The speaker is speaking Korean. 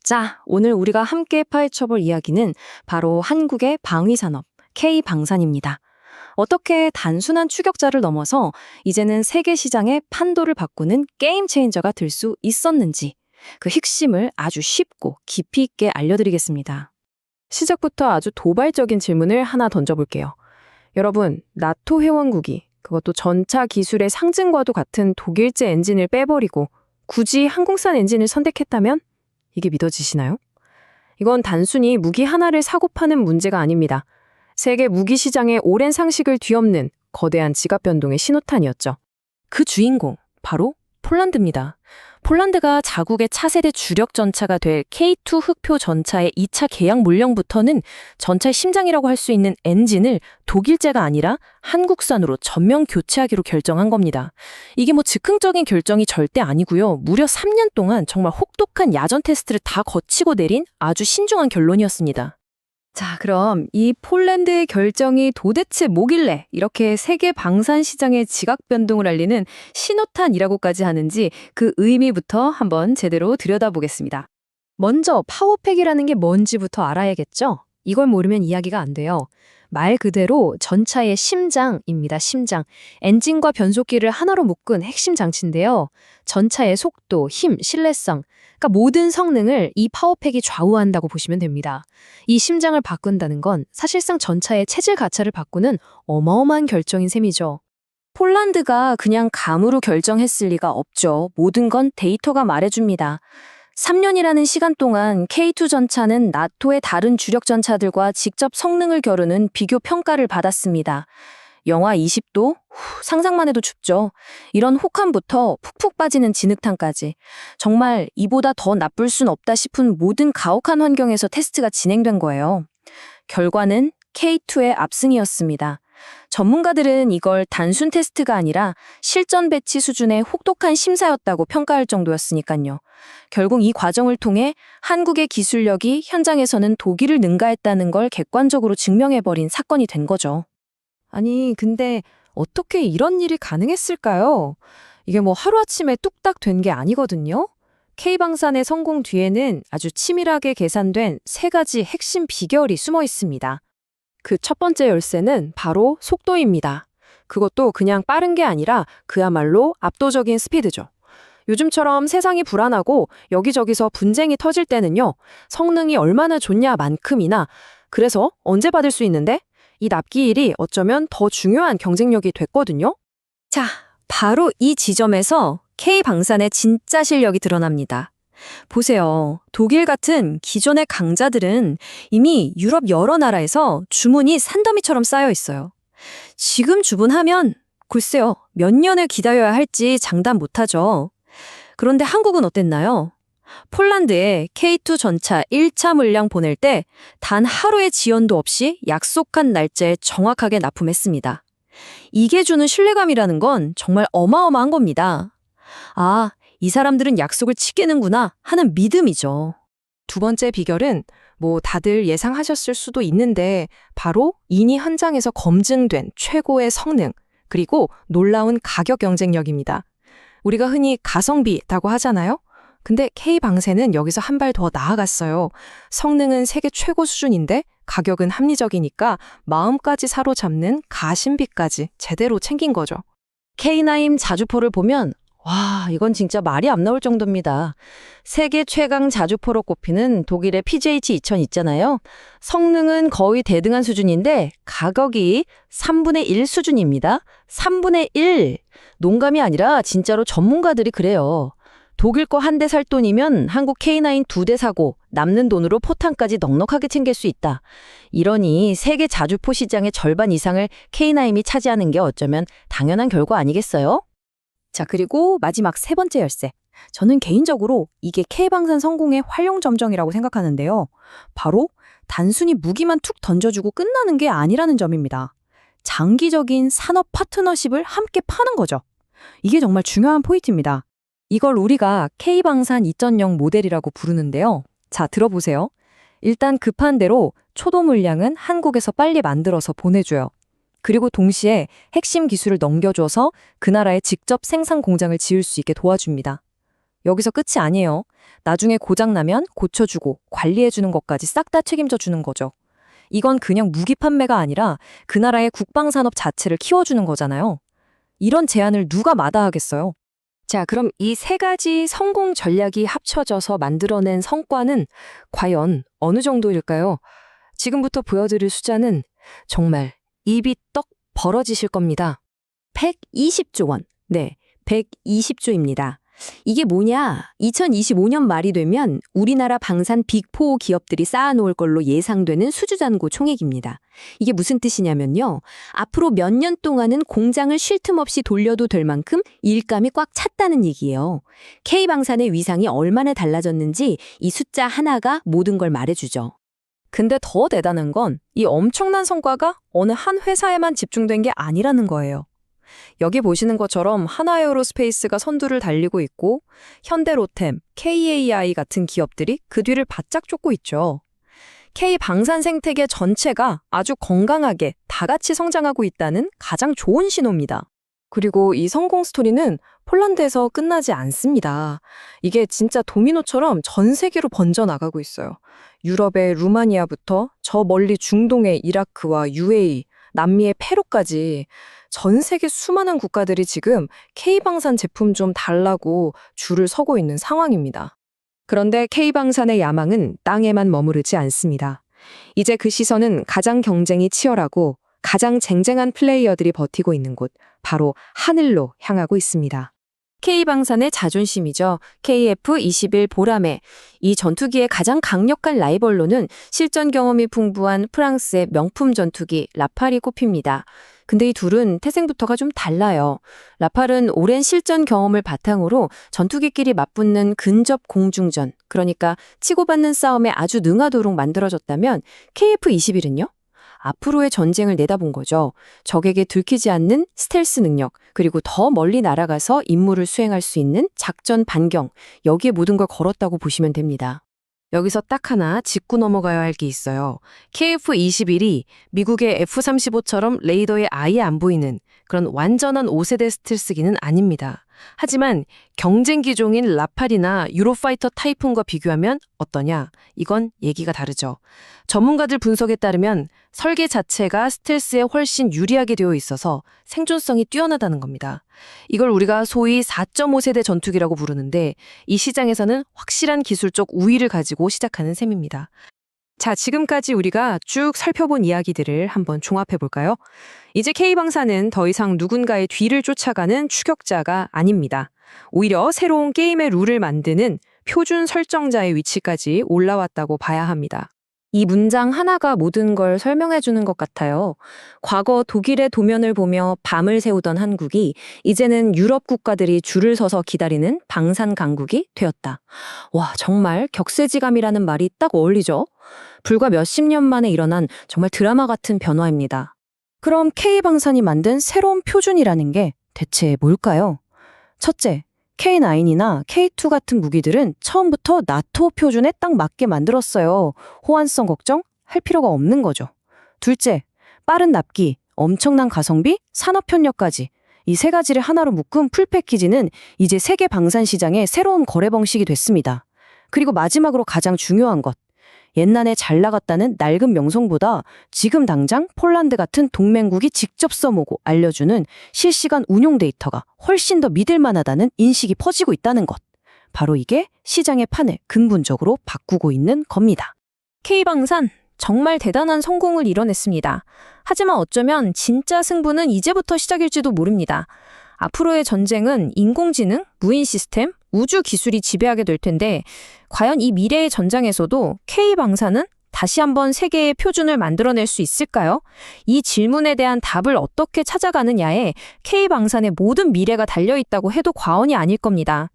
자, 오늘 우리가 함께 파헤쳐볼 이야기는 바로 한국의 방위산업, K방산입니다. 어떻게 단순한 추격자를 넘어서 이제는 세계 시장의 판도를 바꾸는 게임 체인저가 될 수 있었는지 그 핵심을 아주 쉽고 깊이 있게 알려드리겠습니다. 시작부터 아주 도발적인 질문을 하나 던져볼게요. 여러분, 나토 회원국이 그것도 전차 기술의 상징과도 같은 독일제 엔진을 빼버리고 굳이 한국산 엔진을 선택했다면 이게 믿어지시나요? 이건 단순히 무기 하나를 사고 파는 문제가 아닙니다. 세계 무기 시장의 오랜 상식을 뒤엎는 거대한 지갑 변동의 신호탄이었죠. 그 주인공, 바로 폴란드입니다. 폴란드가 자국의 차세대 주력 전차가 될 K2 흑표 전차의 2차 계약 물량부터는 전차의 심장이라고 할 수 있는 엔진을 독일제가 아니라 한국산으로 전면 교체하기로 결정한 겁니다. 이게 뭐 즉흥적인 결정이 절대 아니고요. 무려 3년 동안 정말 혹독한 야전 테스트를 다 거치고 내린 아주 신중한 결론이었습니다. 자, 그럼 이 폴란드의 결정이 도대체 뭐길래 이렇게 세계 방산 시장의 지각 변동을 알리는 신호탄이라고까지 하는지 그 의미부터 한번 제대로 들여다보겠습니다. 먼저 파워팩이라는 게 뭔지부터 알아야겠죠? 이걸 모르면 이야기가 안 돼요. 말 그대로 전차의 심장입니다. 심장. 엔진과 변속기를 하나로 묶은 핵심 장치인데요. 전차의 속도, 힘, 신뢰성, 그러니까 모든 성능을 이 파워팩이 좌우한다고 보시면 됩니다. 이 심장을 바꾼다는 건 사실상 전차의 체질 가차를 바꾸는 어마어마한 결정인 셈이죠. 폴란드가 그냥 감으로 결정했을 리가 없죠. 모든 건 데이터가 말해줍니다. 3년이라는 시간 동안 K2 전차는 나토의 다른 주력 전차들과 직접 성능을 겨루는 비교 평가를 받았습니다. 영하 20도? 상상만 해도 춥죠. 이런 혹한부터 푹푹 빠지는 진흙탕까지. 정말 이보다 더 나쁠 순 없다 싶은 모든 가혹한 환경에서 테스트가 진행된 거예요. 결과는 K2의 압승이었습니다. 전문가들은 이걸 단순 테스트가 아니라 실전 배치 수준의 혹독한 심사였다고 평가할 정도였으니까요. 결국 이 과정을 통해 한국의 기술력이 현장에서는 독일을 능가했다는 걸 객관적으로 증명해버린 사건이 된 거죠. 아니, 근데 어떻게 이런 일이 가능했을까요? 이게 뭐 하루아침에 뚝딱 된 게 아니거든요. K방산의 성공 뒤에는 아주 치밀하게 계산된 세 가지 핵심 비결이 숨어 있습니다. 그 첫 번째 열쇠는 바로 속도입니다. 그것도 그냥 빠른 게 아니라 그야말로 압도적인 스피드죠. 요즘처럼 세상이 불안하고 여기저기서 분쟁이 터질 때는요, 성능이 얼마나 좋냐만큼이나 그래서 언제 받을 수 있는데 이 납기일이 어쩌면 더 중요한 경쟁력이 됐거든요. 자, 바로 이 지점에서 K방산의 진짜 실력이 드러납니다. 보세요. 독일 같은 기존의 강자들은 이미 유럽 여러 나라에서 주문이 산더미처럼 쌓여 있어요. 지금 주문하면 글쎄요, 몇 년을 기다려야 할지 장담 못하죠. 그런데 한국은 어땠나요? 폴란드에 K2 전차 1차 물량 보낼 때 단 하루의 지연도 없이 약속한 날짜에 정확하게 납품했습니다. 이게 주는 신뢰감이라는 건 정말 어마어마한 겁니다. 아, 이 사람들은 약속을 지키는구나 하는 믿음이죠. 두 번째 비결은 뭐 다들 예상하셨을 수도 있는데 바로 이니 현장에서 검증된 최고의 성능 그리고 놀라운 가격 경쟁력입니다. 우리가 흔히 가성비라고 하잖아요. 근데 K방산은 여기서 한 발 더 나아갔어요. 성능은 세계 최고 수준인데 가격은 합리적이니까 마음까지 사로잡는 가심비까지 제대로 챙긴 거죠. K9 자주포를 보면 와, 이건 진짜 말이 안 나올 정도입니다. 세계 최강 자주포로 꼽히는 독일의 PJH-2000 있잖아요. 성능은 거의 대등한 수준인데 가격이 3분의 1 수준입니다. 3분의 1! 농감이 아니라 진짜로 전문가들이 그래요. 독일 거 한 대 살 돈이면 한국 K9 두 대 사고 남는 돈으로 포탄까지 넉넉하게 챙길 수 있다. 이러니 세계 자주포 시장의 절반 이상을 K9이 차지하는 게 어쩌면 당연한 결과 아니겠어요? 자, 그리고 마지막 세 번째 열쇠. 저는 개인적으로 이게 K방산 성공의 활용점정이라고 생각하는데요. 바로 단순히 무기만 툭 던져주고 끝나는 게 아니라는 점입니다. 장기적인 산업 파트너십을 함께 파는 거죠. 이게 정말 중요한 포인트입니다. 이걸 우리가 K방산 2.0 모델이라고 부르는데요. 자, 들어보세요. 일단 급한 대로 초도 물량은 한국에서 빨리 만들어서 보내줘요. 그리고 동시에 핵심 기술을 넘겨줘서 그 나라에 직접 생산 공장을 지을 수 있게 도와줍니다. 여기서 끝이 아니에요. 나중에 고장나면 고쳐주고 관리해주는 것까지 싹 다 책임져 주는 거죠. 이건 그냥 무기 판매가 아니라 그 나라의 국방산업 자체를 키워주는 거잖아요. 이런 제안을 누가 마다하겠어요? 자, 그럼 이 세 가지 성공 전략이 합쳐져서 만들어낸 성과는 과연 어느 정도일까요? 지금부터 보여드릴 숫자는 정말 입이 떡 벌어지실 겁니다. 120조 원. 네, 120조입니다. 이게 뭐냐? 2025년 말이 되면 우리나라 방산 빅4 기업들이 쌓아놓을 걸로 예상되는 수주잔고 총액입니다. 이게 무슨 뜻이냐면요. 앞으로 몇 년 동안은 공장을 쉴 틈 없이 돌려도 될 만큼 일감이 꽉 찼다는 얘기예요. K방산의 위상이 얼마나 달라졌는지 이 숫자 하나가 모든 걸 말해주죠. 근데 더 대단한 건 이 엄청난 성과가 어느 한 회사에만 집중된 게 아니라는 거예요. 여기 보시는 것처럼 하나에어로스페이스가 선두를 달리고 있고 현대로템, KAI 같은 기업들이 그 뒤를 바짝 쫓고 있죠. K방산 생태계 전체가 아주 건강하게 다 같이 성장하고 있다는 가장 좋은 신호입니다. 그리고 이 성공 스토리는 폴란드에서 끝나지 않습니다. 이게 진짜 도미노처럼 전 세계로 번져나가고 있어요. 유럽의 루마니아부터 저 멀리 중동의 이라크와 UAE, 남미의 페루까지 전 세계 수많은 국가들이 지금 K방산 제품 좀 달라고 줄을 서고 있는 상황입니다. 그런데 K방산의 야망은 땅에만 머무르지 않습니다. 이제 그 시선은 가장 경쟁이 치열하고 가장 쟁쟁한 플레이어들이 버티고 있는 곳, 바로 하늘로 향하고 있습니다. K방산의 자존심이죠. KF-21 보라매. 이 전투기의 가장 강력한 라이벌로는 실전 경험이 풍부한 프랑스의 명품 전투기 라팔이 꼽힙니다. 근데 이 둘은 태생부터가 좀 달라요. 라팔은 오랜 실전 경험을 바탕으로 전투기끼리 맞붙는 근접 공중전, 그러니까 치고받는 싸움에 아주 능하도록 만들어졌다면 KF-21은요? 앞으로의 전쟁을 내다본 거죠. 적에게 들키지 않는 스텔스 능력, 그리고 더 멀리 날아가서 임무를 수행할 수 있는 작전 반경, 여기에 모든 걸 걸었다고 보시면 됩니다. 여기서 딱 하나 짚고 넘어가야 할 게 있어요. KF-21이 미국의 F-35처럼 레이더에 아예 안 보이는 그런 완전한 5세대 스텔스기는 아닙니다. 하지만 경쟁 기종인 라팔이나 유로파이터 타이푼과 비교하면 어떠냐? 이건 얘기가 다르죠. 전문가들 분석에 따르면 설계 자체가 스텔스에 훨씬 유리하게 되어 있어서 생존성이 뛰어나다는 겁니다. 이걸 우리가 소위 4.5세대 전투기라고 부르는데 이 시장에서는 확실한 기술적 우위를 가지고 시작하는 셈입니다. 자, 지금까지 우리가 쭉 살펴본 이야기들을 한번 종합해 볼까요? 이제 K방산은 더 이상 누군가의 뒤를 쫓아가는 추격자가 아닙니다. 오히려 새로운 게임의 룰을 만드는 표준 설정자의 위치까지 올라왔다고 봐야 합니다. 이 문장 하나가 모든 걸 설명해 주는 것 같아요. 과거 독일의 도면을 보며 밤을 새우던 한국이 이제는 유럽 국가들이 줄을 서서 기다리는 방산 강국이 되었다. 와, 정말 격세지감이라는 말이 딱 어울리죠? 불과 몇십 년 만에 일어난 정말 드라마 같은 변화입니다. 그럼 K방산이 만든 새로운 표준이라는 게 대체 뭘까요? 첫째, K9이나 K2 같은 무기들은 처음부터 나토 표준에 딱 맞게 만들었어요. 호환성 걱정 할 필요가 없는 거죠. 둘째, 빠른 납기, 엄청난 가성비, 산업 협력까지. 이 세 가지를 하나로 묶은 풀 패키지는 이제 세계 방산 시장의 새로운 거래 방식이 됐습니다. 그리고 마지막으로 가장 중요한 것. 옛날에 잘 나갔다는 낡은 명성보다 지금 당장 폴란드 같은 동맹국이 직접 써보고 알려주는 실시간 운용 데이터가 훨씬 더 믿을 만하다는 인식이 퍼지고 있다는 것. 바로 이게 시장의 판을 근본적으로 바꾸고 있는 겁니다. K방산, 정말 대단한 성공을 이뤄냈습니다. 하지만 어쩌면 진짜 승부는 이제부터 시작일지도 모릅니다. 앞으로의 전쟁은 인공지능, 무인 시스템, 우주 기술이 지배하게 될 텐데 과연 이 미래의 전장에서도 K방산은 다시 한번 세계의 표준을 만들어낼 수 있을까요? 이 질문에 대한 답을 어떻게 찾아가느냐에 K방산의 모든 미래가 달려있다고 해도 과언이 아닐 겁니다.